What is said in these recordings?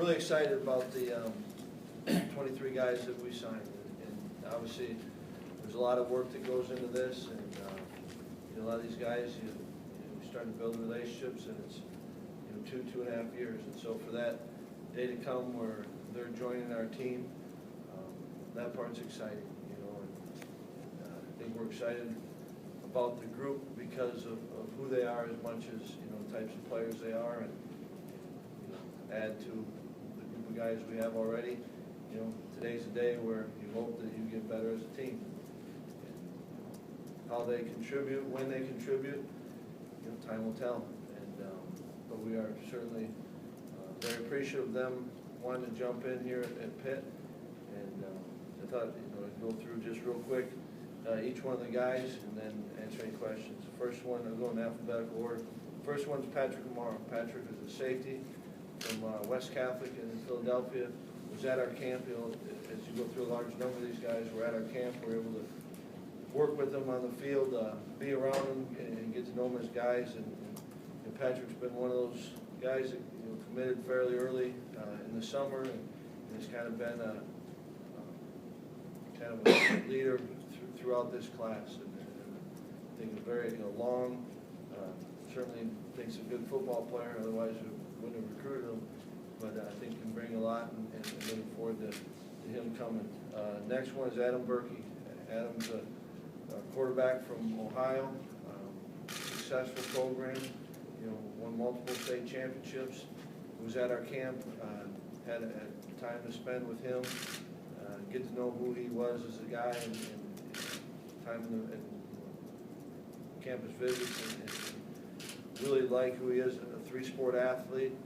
really excited about the 23 guys that we signed, and obviously there's a lot of work that goes into this, and a lot of these guys, we start to build relationships, and it's 2.5 years, and so for that day to come where they're joining our team, that part's exciting, and I think we're excited about the group because of who they are as much as the types of players they are, and add to the group of guys we have already. Today's a day where you hope that you get better as a team. And how they contribute, when they contribute, time will tell. And but we are certainly very appreciative of them wanting to jump in here at Pitt. And I thought I'd go through just real quick each one of the guys and then answer any questions. The first one, I'll go in alphabetical order. First one's Patrick Amaro. Patrick is a safety from West Catholic in Philadelphia. Was at our camp. As you go through a large number of these guys, we're at our camp. We're able to work with them on the field, be around them, and get to know them as guys. And Patrick's been one of those guys that committed fairly early in the summer, and has kind of been a leader throughout this class. And I think a very long, certainly thinks a good football player. Otherwise, we wouldn't have recruited him. But I think can bring a lot, and looking forward to him coming. Next one is Adam Berkey. Adam's a quarterback from Ohio, successful program, won multiple state championships. Was at our camp, had time to spend with him, get to know who he was as a guy, and time in campus visits, and really like who he is, a three-sport athlete.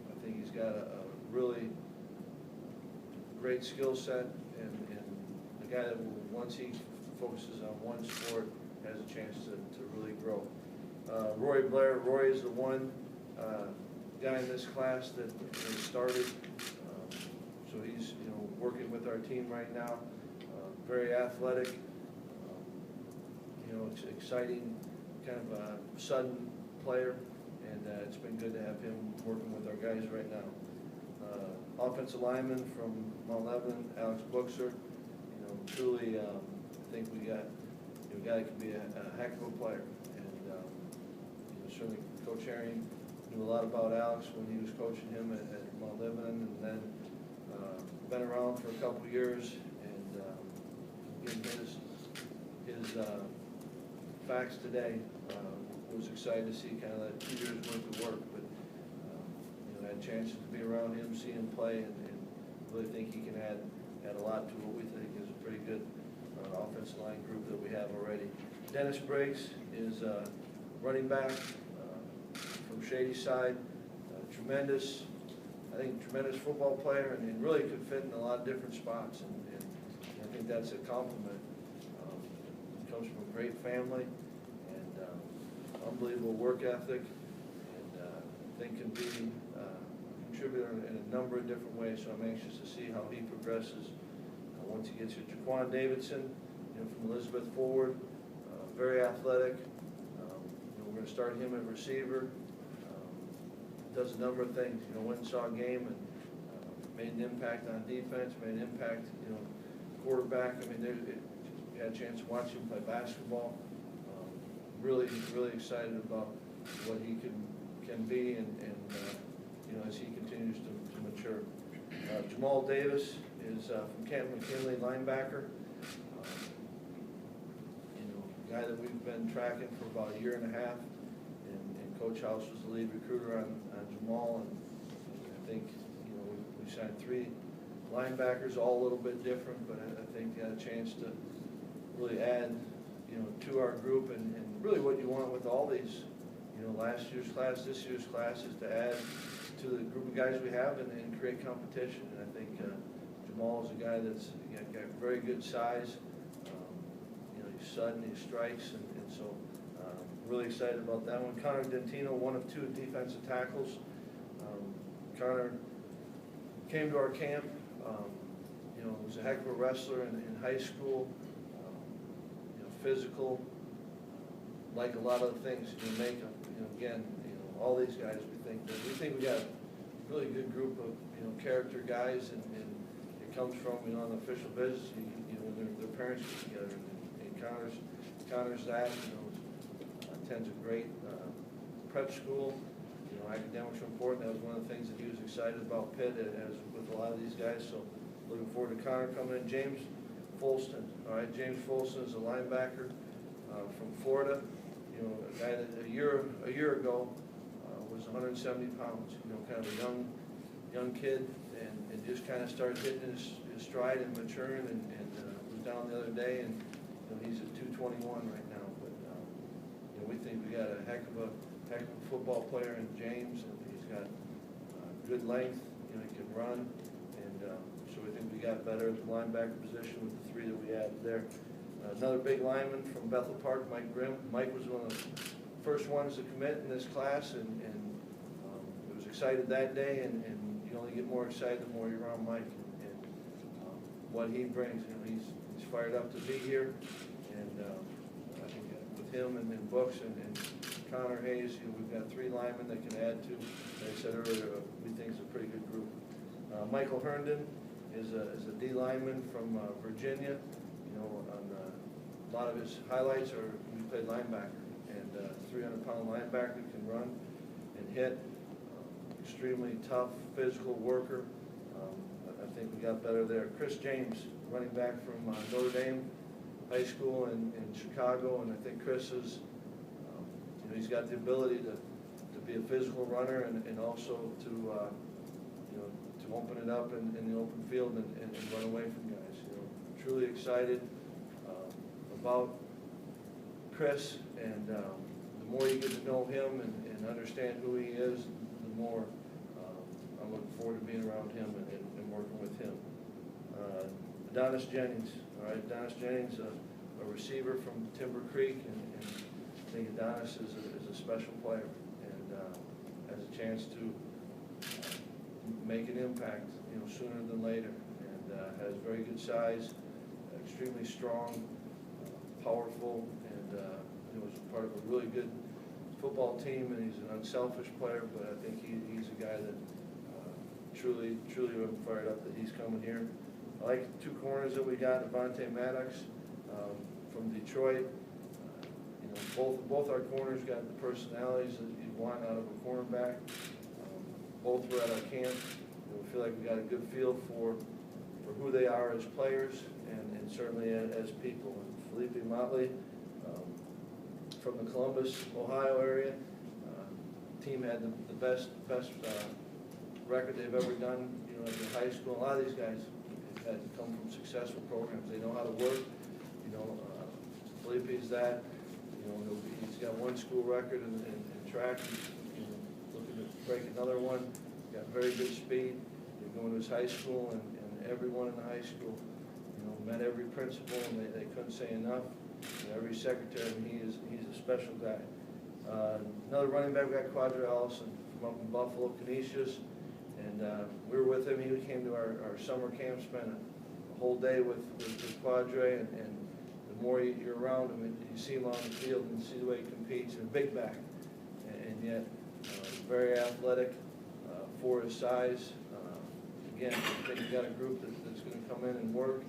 I think he's got a really great skill set, and a guy that once he focuses on one sport has a chance to really grow. Roy Blair. Roy is the one guy in this class that started, so he's working with our team right now. Very athletic, exciting, kind of a sudden player, and it's been good to have him working with our guys right now. Offensive lineman from Mount Lebanon, Alex Buxer. Truly, I think we got a guy that could be a heck of a player, and certainly Coach Herring knew a lot about Alex when he was coaching him at Mount Lebanon, and then been around for a couple of years, and getting his facts today. Was excited to see kind of that 2 years worth of work, but had chances to be around him, see him play, and really think he can add a lot to what we think is a pretty good offensive line group that we have already. Dennis Briggs is running back from Shadyside, tremendous football player, and really could fit in a lot of different spots, and I think that's a compliment. He comes from a great family, and unbelievable work ethic, and I think can be a contributor in a number of different ways, so I'm anxious to see how he progresses once he gets here. Jaquan Davidson, from Elizabeth Forward, very athletic. We're going to start him at receiver. Does a number of things. Went and saw a game and made an impact on defense, made an impact, quarterback. I mean, you had a chance to watch him play basketball. Really excited about what he can be, and as he continues to mature. Jamal Davis is from Camp McKinley, linebacker. Guy that we've been tracking for about a year and a half, and Coach House was the lead recruiter on Jamal, and I think we signed 3 linebackers, all a little bit different, but I think got a chance to really add to our group, and really what you want with all these last year's class, this year's class, is to add to the group of guys we have and create competition. And I think Jamal is a guy that's got very good size. He's sudden, he strikes, and so really excited about that one. Connor Dentino, one of 2 defensive tackles. Connor came to our camp. Was a heck of a wrestler in high school. Physical, like a lot of the things make him. Again, all these guys, we think we got really good group of, character guys, and it comes from, on the official business, their parents get together, and Connor's that, attends a great prep school. Academics are important. That was one of the things that he was excited about Pitt, as with a lot of these guys. So looking forward to Connor coming in. James Folston. All right, James Folston is a linebacker from Florida. A guy that a year ago was 170 pounds. Kind of a young kid, and just kind of started hitting his stride and maturing, and was down the other day, and he's at 221 right now. But we think we got a heck of a football player in James, and he's got good length. He can run, and so we think we got better at the linebacker position with the three that we added there. Another big lineman from Bethel Park, Mike Grimm. Mike was one of the first ones to commit in this class, and was excited that day, and you only get more excited the more you're around Mike, and what he brings. He's fired up to be here, and I think with him and Books and Connor Hayes, we've got three linemen that can add to. Like I said earlier, we think it's a pretty good group. Michael Herndon is a D lineman from Virginia. A lot of his highlights are he played linebacker, and 300-pound linebacker, can run and hit. Extremely tough, physical worker. I think we got better there. Chryst James, running back from Notre Dame High School in Chicago, and I think Chris is, he's got the ability to be a physical runner, and also to open it up in the open field and run away from guys. Truly excited about Chris, and the more you get to know him and understand who he is, the more I'm looking forward to being around him and working with him. Adonis Jennings, all right, Adonis Jennings, a receiver from Timber Creek, and I think Adonis is a special player, and has a chance to make an impact, sooner than later, and has very good size, extremely strong, powerful, and was part of a really good football team, and he's an unselfish player. But I think he's a guy that truly I'm fired up that he's coming here. I like the two corners that we got. Avante Maddox from Detroit. Both our corners got the personalities that you want out of a cornerback. Both were at our camp. We feel like we got a good feel for who they are as players, and certainly as people. And Felipe Motley from the Columbus, Ohio area. Team had the best record they've ever done, at the high school. A lot of these guys had to come from successful programs. They know how to work. Felipe's that. He's got one school record in track. He's looking to break another one. He's got very good speed. He's going to his high school, and everyone in the high school, met every principal, and they couldn't say enough. Every secretary, and he's a special guy. Another running back, we got Quadra Allison from up in Buffalo, Canisius, and we were with him. He came to our summer camp, spent a whole day with Quadra, and the more you're around him, and you see him on the field and see the way he competes, and a big back, and yet very athletic for his size. Again, I think we got a group that's going to come in and work,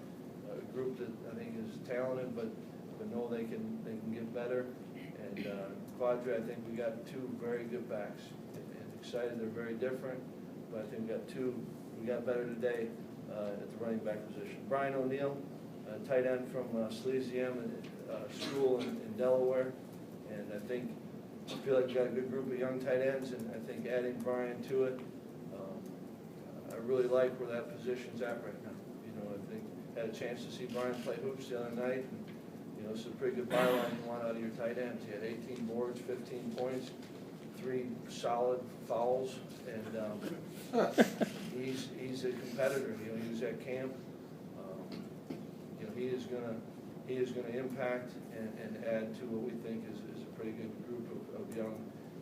a group that I think is talented, but know they can get better. And Quadra, I think we got two very good backs, and excited. They're very different, but I think we got two. We got better today at the running back position. Brian O'Neill, tight end from Slesium School in Delaware, and I feel like we got a good group of young tight ends, and I think adding Brian to it, I really like where that position's at right now. I think I had a chance to see Brian play hoops the other night, and it's a pretty good byline you want out of your tight ends. He had 18 boards, 15 points, 3 solid fouls, and he's a competitor. He was at camp. He is gonna impact and add to what we think is a pretty good group of young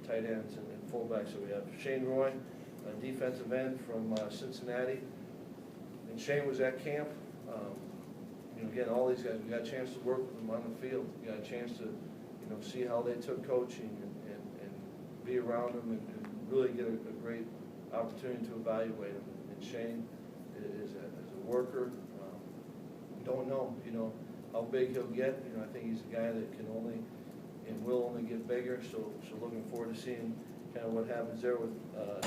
tight ends and fullbacks. So we have Shane Roy, a defensive end from Cincinnati, and Shane was at camp. Again, all these guys, we got a chance to work with them on the field. We got a chance to, see how they took coaching and be around them and really get a great opportunity to evaluate him. And Shane is a worker. Don't know, how big he'll get. I think he's a guy that can only and will only get bigger. So looking forward to seeing kind of what happens there with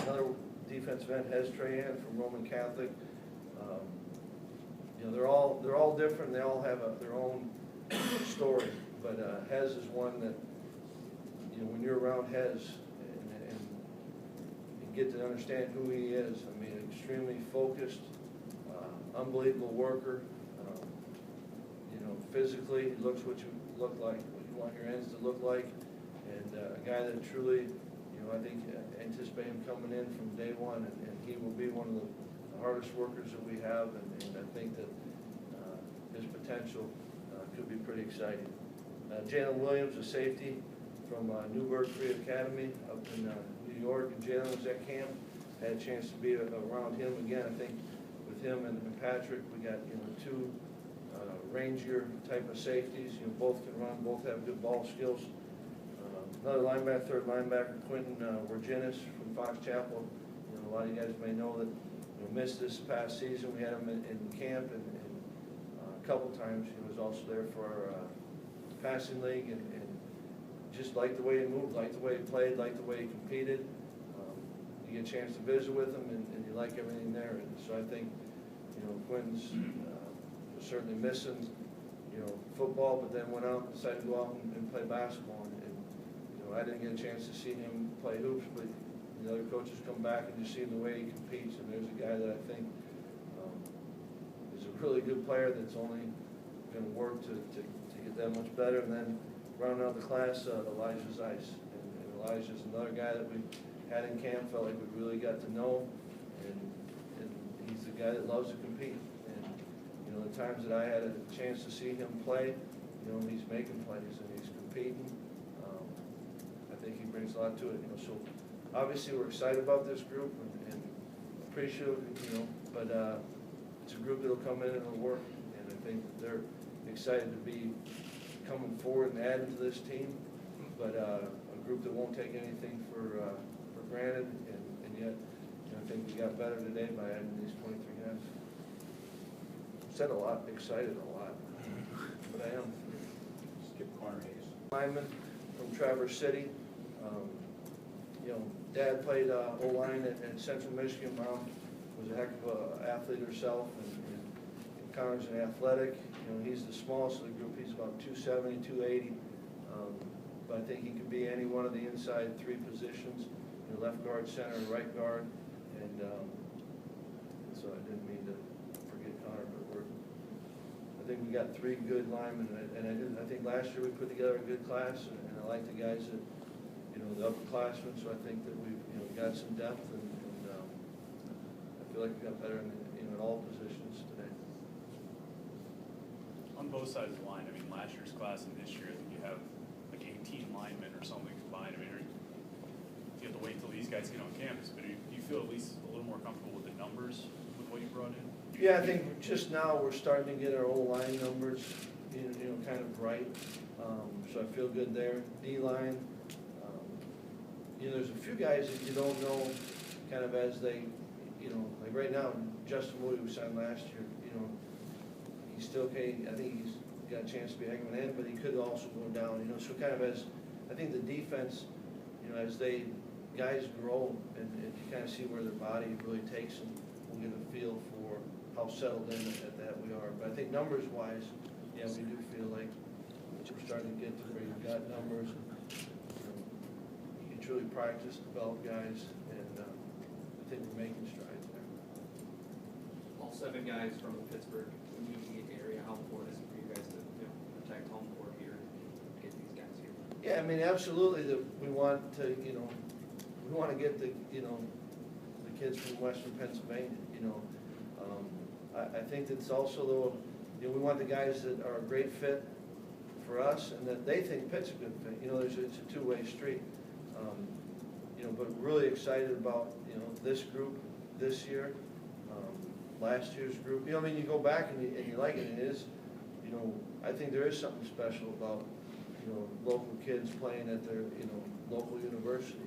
another defensive end, Hez Trahan from Roman Catholic. They're all different. They all have their own story. But Hez is one that, when you're around Hez and get to understand who he is. I mean, extremely focused, unbelievable worker. Physically, he looks what you look like, what you want your ends to look like, and a guy that truly, I think anticipate him coming in from day one, and he will be one of the hardest workers that we have, and I think that his potential could be pretty exciting. Jalen Williams, a safety from Newburgh Free Academy up in New York, and Jalen was at camp. Had a chance to be around him again. I think with him and Patrick, we got two rangier type of safeties. Both can run, both have good ball skills. Another linebacker, third linebacker, Quentin Virginis from Fox Chapel. A lot of you guys may know that missed this past season. We had him in camp and a couple times. He was also there for our passing league and just liked the way he moved, liked the way he played, liked the way he competed. You get a chance to visit with him and you like everything there. And so I think Quentin's certainly missing football, but then went out and decided to go out and play basketball. And I didn't get a chance to see him play hoops, but the other coaches come back and just see the way he competes. And there's a guy that I think is a really good player that's only going to work to get that much better. And then rounding out the class, Elijah Zeiss. And Elijah's another guy that we had in camp, felt like we really got to know. And he's the guy that loves to compete. The times that I had a chance to see him play, he's making plays and he's competing. I think he brings a lot to it. So obviously we're excited about this group and appreciative, but it's a group that'll come in and it'll work. And I think that they're excited to be coming forward and adding to this team, but a group that won't take anything for granted. And yet, I think we got better today by adding these 23 guys. Said a lot, excited a lot, but I am. Skip corner Hayes. Lineman from Traverse City. Dad played O-line at Central Michigan. Mom was a heck of an athlete herself, and Connor's an athletic. He's the smallest of the group. He's about 270, 280, but I think he could be any one of the inside three positions, left guard, center, and right guard, and so I didn't mean to forget Connor, but I think we got three good linemen, and I think last year we put together a good class, and I like the guys that, the upperclassmen, so I think that we've, got some depth, and I feel like we got better in all positions today. On both sides of the line, I mean, last year's class and this year, I think you have like 18 linemen or something combined. I mean, you have to wait until these guys get on campus, but do you feel at least a little more comfortable with the numbers with what you brought in? Yeah, I think just now we're starting to get our O-line numbers, kind of right. So I feel good there. D-line, there's a few guys that you don't know kind of as they, like right now, Justin Moody was signed last year, he's still, I think he's got a chance to be a heck of an end, but he could also go down, so kind of as, I think the defense, as guys grow and you kind of see where their body really takes them, we'll get a feel for how settled in at that we are. But I think numbers-wise, yeah, we do feel like we're starting to get to where you've got numbers. You can truly practice, develop guys, and I think we're making strides there. All 7 guys from the Pittsburgh immediate area, how important is it for you guys to protect home court here and get these guys here? Yeah, I mean, absolutely. That we want to, we want to get the kids from Western Pennsylvania. I think that's also though, we want the guys that are a great fit for us and that they think Pitt's a good fit. It's a two-way street. But really excited about this group this year, last year's group. I mean, you go back and you like it. And it is, I think there is something special about local kids playing at their local university,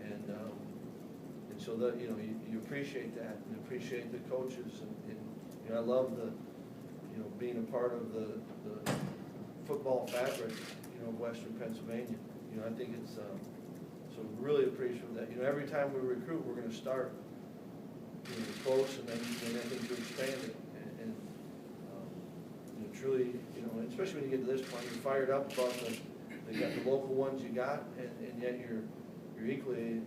and so that, you know, you appreciate that, and appreciate the coaches, and, you know, I love the, you know, being a part of the football fabric, you know, of Western Pennsylvania. You know, I think it's, so really appreciative of that. You know, every time we recruit, we're gonna start, you know, close, and then I think to expand it, and you know, truly, you know, especially when you get to this point, you're fired up about the local ones you got, and yet you're equally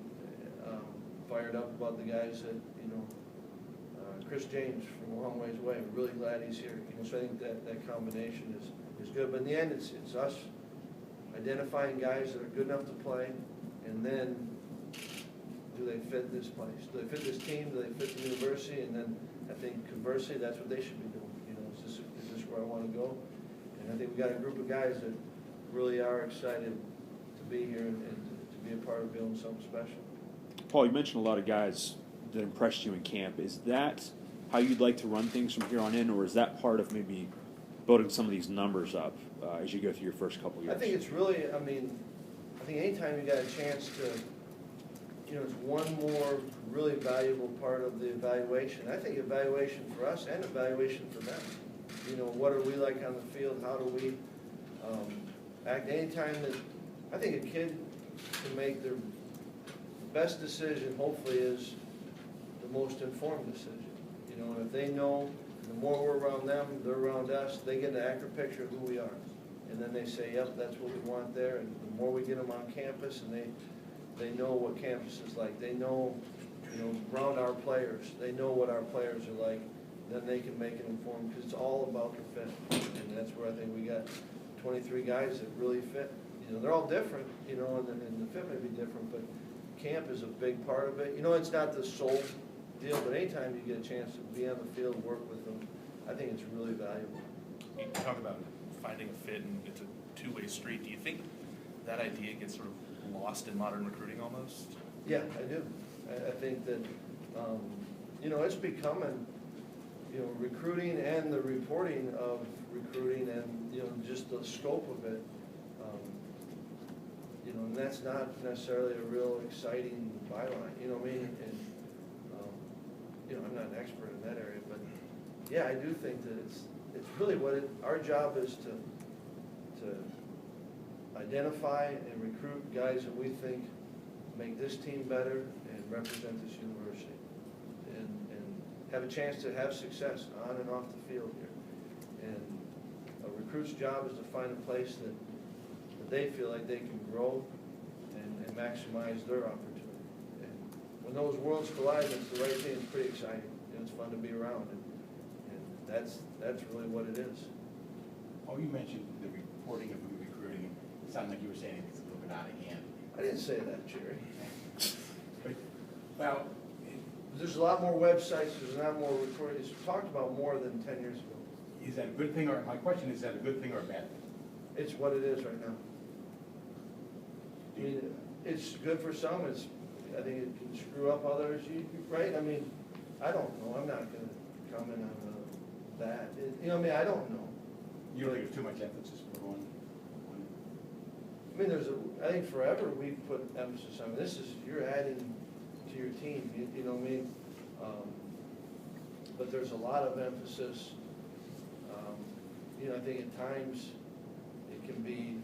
fired up about the guys that, you know, Chryst James from a long ways away. We're really glad he's here. You know, so I think that combination is good. But in the end, it's us identifying guys that are good enough to play, and then do they fit this place? Do they fit this team? Do they fit the university? And then I think conversely, that's what they should be doing. You know, is this where I want to go? And I think we got a group of guys that really are excited to be here and to be a part of building something special. Paul, you mentioned a lot of guys that impressed you in camp. Is that how you'd like to run things from here on in, or is that part of maybe building some of these numbers up as you go through your first couple of years? I think it's really, I mean, I think anytime you got a chance to, you know, it's one more really valuable part of the evaluation. I think evaluation for us and evaluation for them. You know, what are we like on the field? How do we act? Anytime that, I think a kid can make their best decision, hopefully, is the most informed decision. You know, and if they know, the more we're around them, they're around us, they get an accurate picture of who we are. And then they say, yep, that's what we want there. And the more we get them on campus, and they know what campus is like, they know, you know, around our players, they know what our players are like, then they can make it informed, because it's all about the fit. And that's where I think we got 23 guys that really fit. You know, they're all different, you know, and the fit may be different, but camp is a big part of it. You know, it's not the sole deal, but anytime you get a chance to be on the field, work with them, I think it's really valuable. You talk about finding a fit, and it's a two-way street. Do you think that idea gets sort of lost in modern recruiting almost? Yeah, I do. I think that, you know, it's becoming, you know, recruiting and the reporting of recruiting and, you know, just the scope of it. You know, and that's not necessarily a real exciting byline, you know what I mean? And you know, I'm not an expert in that area, but yeah, I do think that it's really what our job is to identify and recruit guys that we think make this team better and represent this university, and have a chance to have success on and off the field here. And a recruit's job is to find a place that they feel like they can grow and maximize their opportunity. And when those worlds collide, it's the right thing. It's pretty exciting. And it's fun to be around. And that's really what it is. Oh, you mentioned the reporting of recruiting. It sounded like you were saying it's a little bit out of hand. I didn't say that, Jerry. But, well, There's a lot more websites. There's a lot more recording. It's talked about more than 10 years ago. is that a good thing, or my question is that a good thing or a bad thing? It's what it is right now. I mean, it's good for some. I think it can screw up others. Right? I mean, I don't know. I'm not going to comment on that. You know, I mean, I don't know. You don't think there's too much emphasis put on? I mean, I think forever we've put emphasis on this. You're adding to your team. You know what I mean? But there's a lot of emphasis. You know, I think at times it can be,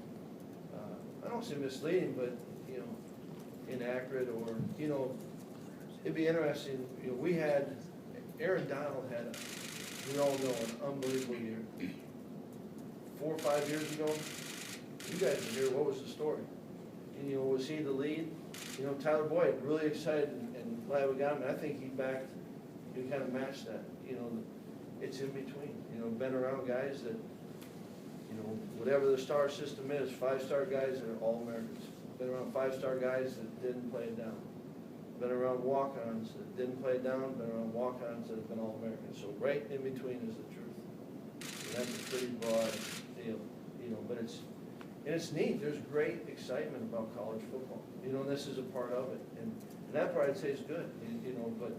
I don't say misleading, but, you know, inaccurate, or, you know, it'd be interesting. You know, we had, Aaron Donald had, we all know, an unbelievable year. 4 or 5 years ago, you guys were here, what was the story? And, you know, was he the lead? You know, Tyler Boyd, really excited and glad we got him. And I think he kind of matched that. You know, it's in between. You know, been around guys that, you know, whatever the star system is, 5-star guys that are All-Americans. Been around 5-star guys that didn't play it down. Been around walk-ons that didn't play it down. Been around walk-ons that have been All-Americans. So right in between is the truth. And that's a pretty broad deal. You know, but it's neat. There's great excitement about college football. You know, and this is a part of it. And that part I'd say is good. You know, but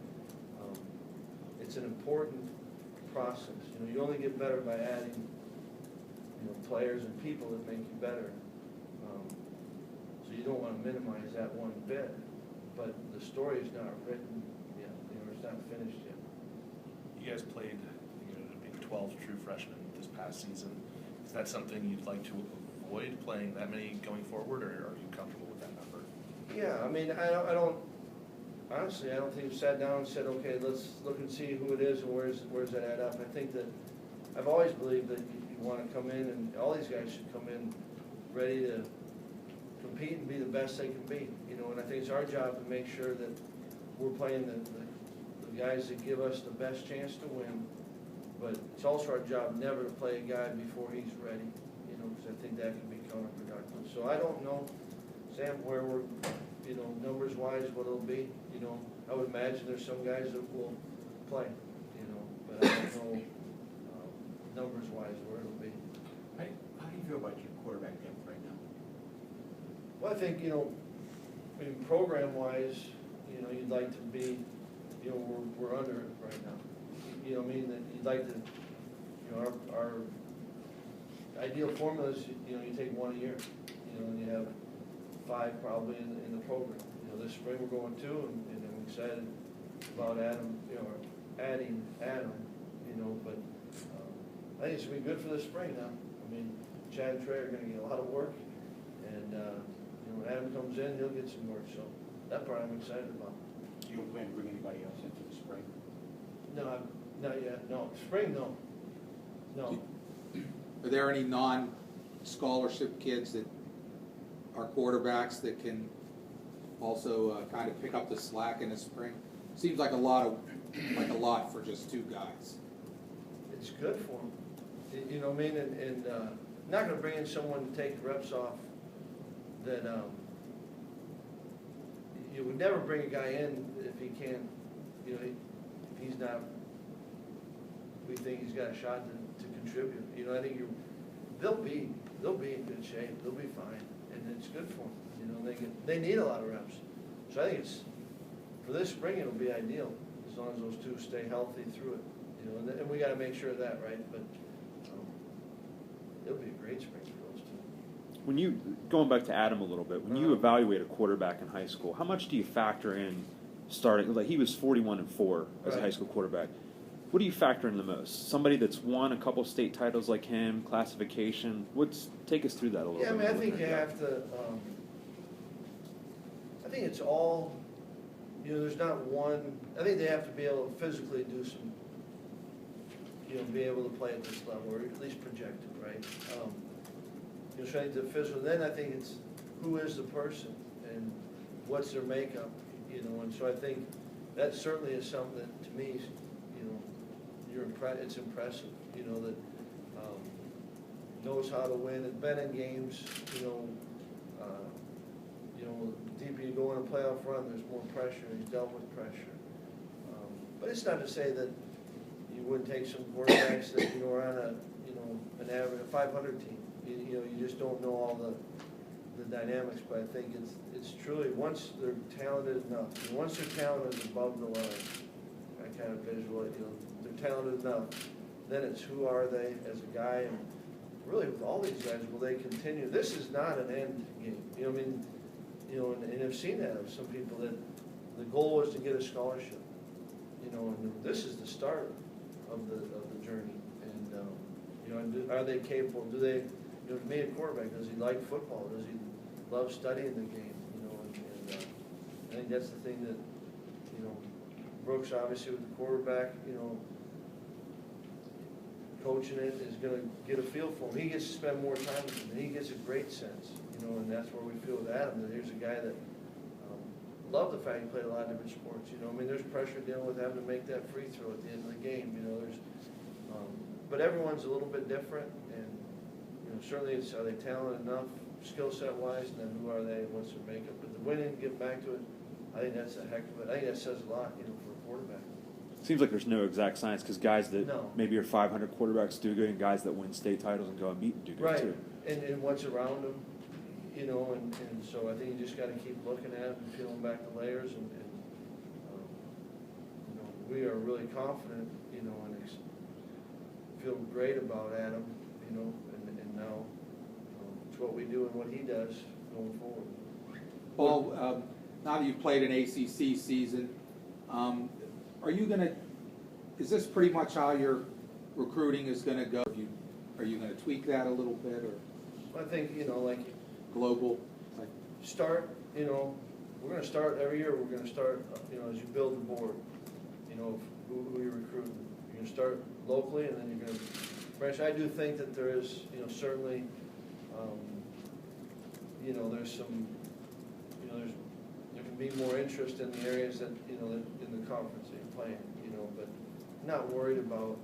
it's an important process. You know, you only get better by adding, you know, players and people that make you better. So you don't want to minimize that one bit. but the story's not written yet, it's not finished yet. You guys played, I think 12 true freshmen this past season. Is that something you'd like to avoid, playing that many going forward, or are you comfortable with that number? Yeah, I mean, I don't, honestly, I don't think we sat down and said, okay, let's look and see who it is and where's that add up. I think that, I've always believed that you want to come in, and all these guys should come in ready to compete and be the best they can be, and I think it's our job to make sure that we're playing the guys that give us the best chance to win, but it's also our job never to play a guy before he's ready, because I think that can be counterproductive. So I don't know, Sam, where we're, numbers-wise, what it'll be, I would imagine there's some guys that will play, but I don't know numbers-wise where it'll be. How do you feel about your quarterback depth right now? Well, I think, I mean, program-wise, you'd like to be, we're under it right now. You know what I mean? That you'd like to, our ideal formula is, you take one a year, and you have 5 probably in the program. This spring we're going 2, and I'm excited about adding Adam, but I think it's gonna be good for this spring now. I mean, Chad and Trey are gonna get a lot of work, and, when Adam comes in, he'll get some work, so that part I'm excited about. You don't plan to bring anybody else into the spring? No, not yet, no. Spring, no. No. Are there any non-scholarship kids that are quarterbacks that can also kind of pick up the slack in the spring? Seems like a lot for just 2 guys. It's good for them. You know what I mean? And not going to bring in someone to take the reps off that you would never bring a guy in if he can't, if he's not, we think he's got a shot to contribute. I think they'll be in good shape. They'll be fine, and it's good for them. They need a lot of reps. So I think for this spring it'll be ideal as long as those 2 stay healthy through it. And we got to make sure of that, right? But it'll be a great spring for those 2. When you, going back to Adam a little bit, when you evaluate a quarterback in high school, how much do you factor in starting, like he was 41-4 as a high school quarterback. What do you factor in the most? Somebody that's won a couple state titles like him, classification. Take us through that a little bit. Yeah, I mean, I think you have to, I think it's all, there's not one, I think they have to be able to physically do some, be able to play at this level, or at least project it, right? Trying to physical, then I think it's who is the person and what's their makeup, and so I think that certainly is something that, to me, it's impressive, that knows how to win, has been in games, the deeper you go in a playoff run, there's more pressure, he's dealt with pressure. But it's not to say that you wouldn't take some quarterbacks that, are on an average, a 500 team. You just don't know all the dynamics, but I think it's truly, once they're talented enough, once their talent is above the line, I kind of visualize, they're talented enough, then it's who are they as a guy, and really with all these guys, will they continue? This is not an end game, and I've seen that of some people that the goal was to get a scholarship, and this is the start of the journey, and are they capable? Do they? To be a quarterback, does he like football? Does he love studying the game? And I think that's the thing that, Brooks obviously with the quarterback, coaching it is going to get a feel for him. He gets to spend more time with him, and he gets a great sense, and that's where we feel with Adam, that here's a guy that loved the fact he played a lot of different sports. There's pressure dealing with having to make that free throw at the end of the game. But everyone's a little bit different, and certainly it's, are they talented enough, skill set wise, and then who are they, and what's their makeup. But the winning, get back to it, I think that's a heck of it. I think that says a lot, for a quarterback. Seems like there's no exact science, because guys that No. maybe are 500 quarterbacks do good, and guys that win state titles and go and meet and do good Right, too. and what's around them, and so I think you just got to keep looking at it and peeling back the layers, and we are really confident, and feel great about Adam, and now it's what we do and what he does going forward. Paul, now that you've played an ACC season, are you gonna, is this pretty much how your recruiting is gonna go? Are you gonna tweak that a little bit, or I think, like, global? Like, start, we're gonna start every year, we're gonna start, as you build the board, who you're recruiting. You're gonna start locally, and then you're gonna branch. I do think that there is, certainly, there's some, there can be more interest in the areas that, in the conference that you're playing, but not worried about,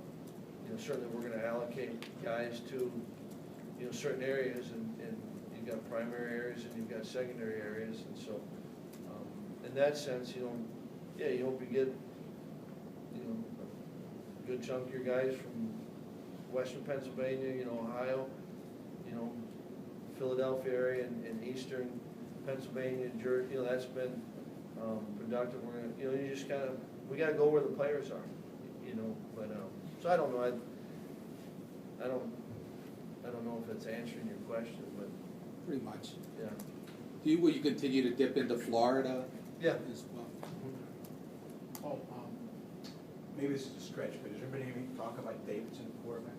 certainly we're gonna allocate guys to, certain areas, and you've got primary areas and you've got secondary areas, and so, in that sense, you hope you get, a good chunk of your guys from western Pennsylvania, Ohio, Philadelphia area, and eastern Pennsylvania, Jersey, that's been productive. We're gonna, you just gotta, we gotta go where the players are, but, so I don't know, I don't know if it's answering your question, but, pretty much. yeah. Will you continue to dip into Florida Yeah. as well? Oh, maybe this is a stretch, but has there been any talk about Davidson quarterback?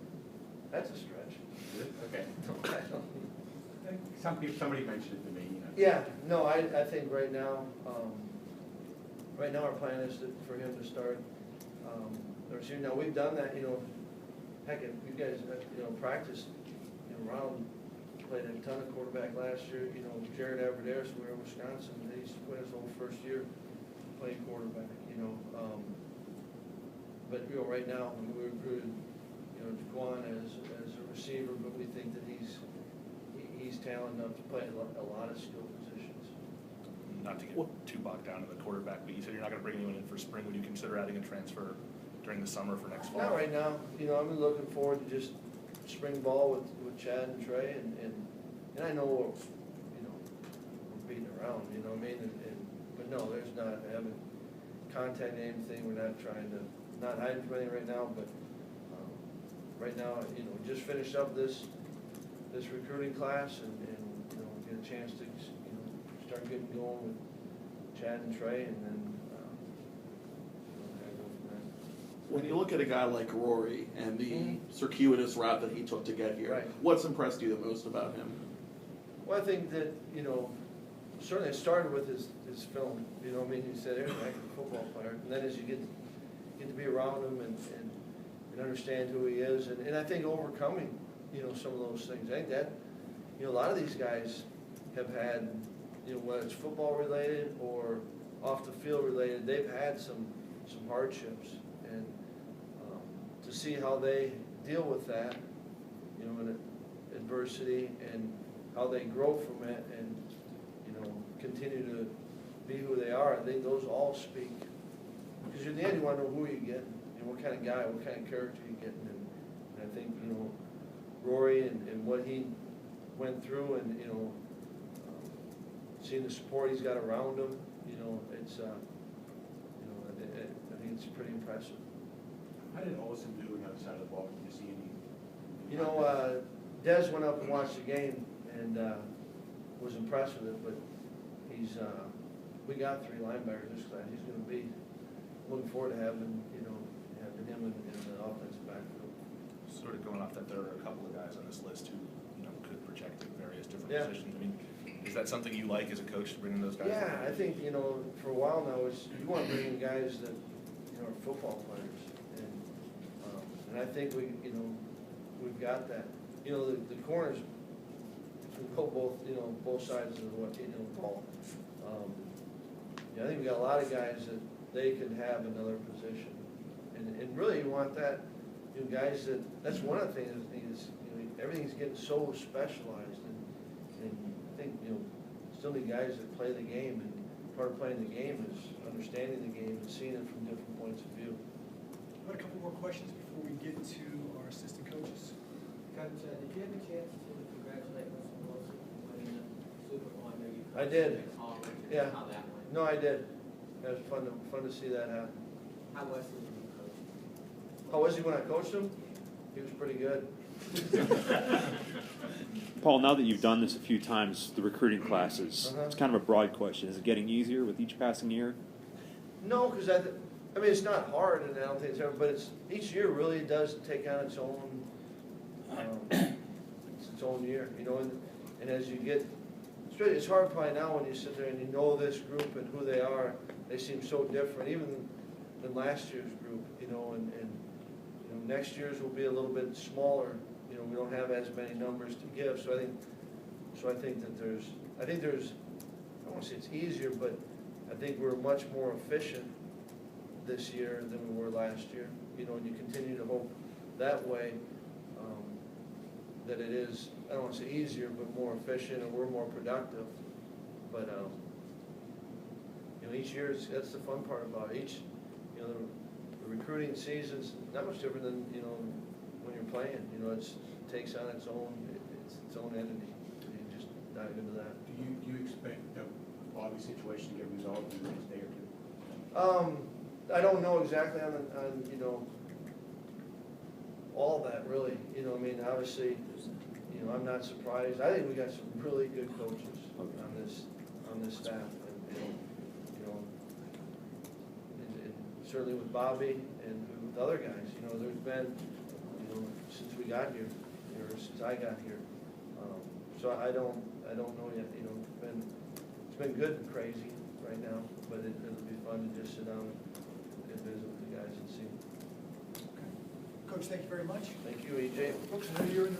That's a stretch. Okay. I don't- Somebody mentioned it to me, Yeah, no, I think right now our plan is for him to start, now we've done that, heck, if you guys, practiced, Ronald played a ton of quarterback last year, Jared Aberdaris, we were in Wisconsin, he's played his whole first year playing quarterback, but, right now, we recruited, Jaquan as a receiver, but we think that he's talented enough to play a lot of skill positions. Not to get too bogged down in the quarterback, but you said you're not gonna bring anyone in for spring. Would you consider adding a transfer during the summer for next fall? Not right now, I'm looking forward to just spring ball with Chad and Trey, and I know we're beating around, what I mean, but no, there's not, I haven't contacted anything, we're not trying to, not hiding from anything right now, but, right now, just finished up this recruiting class, and get a chance to, start getting going with Chad and Trey, and then, kind of go from there. When you look at a guy like Rory and the circuitous route that he took to get here, Right. what's impressed you the most about him? Well, I think that, certainly it started with his film, he said, "Here's a heck of a football player," and then as you get to be around him and understand who he is, and I think overcoming, some of those things, I think that, a lot of these guys have had, whether it's football related or off the field related, they've had some hardships, and to see how they deal with that, in adversity, and how they grow from it, and continue to be who they are, I think those all speak, because in the end you want to know who you're getting, what kind of guy, what kind of character you're getting, and I think Rory and what he went through, and seeing the support he's got around him, it's I think it's pretty impressive. How did Olsen do on the other side of the ball? Did you see any? Des went up and watched the game and was impressed with it, but we got 3 linebackers this class. He's going to be looking forward to having him in the offensive backfield. Sort of going off that, there are a couple of guys on this list who, could project at various different Yeah. positions. I mean, is that something you like as a coach, to bring in those guys? Yeah, I think, for a while now, you want to bring in guys that, are football players. And I think we've got that. The corners can go both sides of the ball. I think we got a lot of guys that they could have another position. And really you want that, guys that's one of the things is, everything's getting so specialized, and I think, still need guys that play the game, and part of playing the game is understanding the game and seeing it from different points of view. Got a couple more questions before we get to our assistant coaches. Coach, did you have a chance to congratulate Mr. Wilson on winning the Super Bowl? I know you I did. Yeah. How that went? No, I did. It was fun to see that happen. How was he when you coached? How was he when I coached him? He was pretty good. Paul, now that you've done this a few times, the recruiting classes, Uh-huh. it's kind of a broad question. Is it getting easier with each passing year? No, because I mean, it's not hard, and I don't think it's ever, but each year really does take on its own, its own year, you know, and as you get, it's hard probably now when you sit there and you know this group and who they are, they seem so different, even than last year's group, you know, and you know, next year's will be a little bit smaller, you know, we don't have as many numbers to give, so I think that there's, I don't want to say it's easier, but I think we're much more efficient this year than we were last year, you know, and you continue to hope that way, that it is, I don't want to say easier, but more efficient, and we're more productive. But, you know, each year, that's the fun part about it. You know, the recruiting season's not much different than, you know, when you're playing, you know, it takes on its own entity. You just dive into that. Do you expect the Bobby situation to get resolved in the next day or two? I don't know exactly on you know, all that really, you know, I mean, obviously, you know, I'm not surprised. I think we got some really good coaches on this staff, and you know, and certainly with Bobby and with other guys, you know, there's been, you know, since we got here, or since I got here, so I don't know yet, you know, it's been good and crazy right now, but it'll be fun to just sit down and visit with the guys and see. Coach, thank you very much. Thank you, EJ. Folks, I know you're in the